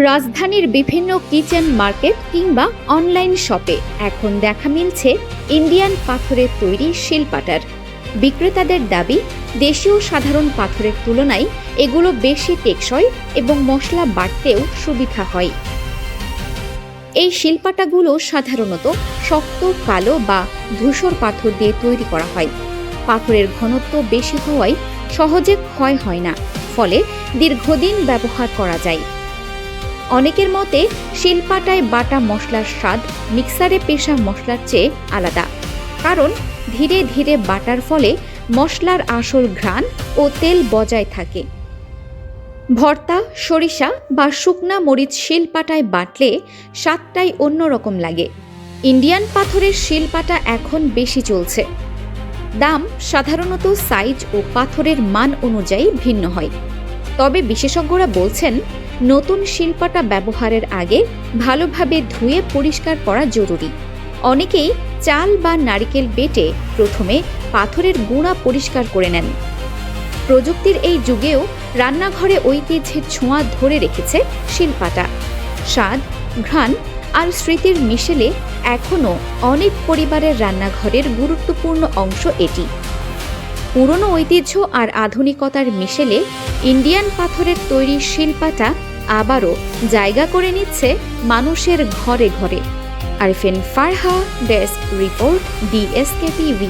রাজধানীর বিভিন্ন kitchen market কিংবা অনলাইন শপে এখন দেখা মিলছে ইন্ডিয়ান পাথরের তৈরি শিলপাটার। বিক্রেতাদের দাবি, দেশীয় সাধারণ পাথরের তুলনায় এগুলো বেশি টেকসই এবং মশলা বাটতেও সুবিধা হয়। এই শিলপাটাগুলো সাধারণত শক্ত, কালো বা ধূসর পাথর দিয়ে তৈরি করা হয়। পাথরের ঘনত্ব বেশি হওয়ায় সহজে ক্ষয় হয় না, ফলে দীর্ঘদিন ব্যবহার করা যায়। অনেকের মতে শিলপাটায় বাটা মশলার স্বাদ মিক্সারে পেশা মশলার চেয়ে আলাদা, কারণ ধীরে ধীরে বাটার ফলে মশলার আসল ঘ্রাণ ও তেল বজায় থাকে। ভর্তা, সরিষা বা শুকনা মরিচ শিলপাটায় বাটলে স্বাদটাই অন্যরকম লাগে। ইন্ডিয়ান পাথরের শিলপাটা এখন বেশি চলছে। দাম সাধারণত সাইজ ও পাথরের মান অনুযায়ী ভিন্ন হয়, তবে বিশেষজ্ঞরা বলছেন নতুন শিলপাটা ব্যবহারের আগে ভালোভাবে ধুয়ে পরিষ্কার করা জরুরি। অনেকেই চাল বা নারকেল বেটে প্রথমে পাথরের গুঁড়া পরিষ্কার করে নেন। প্রযুক্তির এই যুগেও রান্নাঘরে ঐতিহ্যের ছোঁয়া ধরে রেখেছে শিলপাটা। স্বাদ, ঘ্রাণ আর স্মৃতির মিশেলে এখনও অনেক পরিবারের রান্নাঘরের গুরুত্বপূর্ণ অংশ এটি। পুরনো ঐতিহ্য আর আধুনিকতার মিশেলে ইন্ডিয়ান পাথরের তৈরি শিলপাটা আবারও জায়গা করে নিচ্ছে মানুষের ঘরে ঘরে। Arfin Farha, desk report, DSK TV।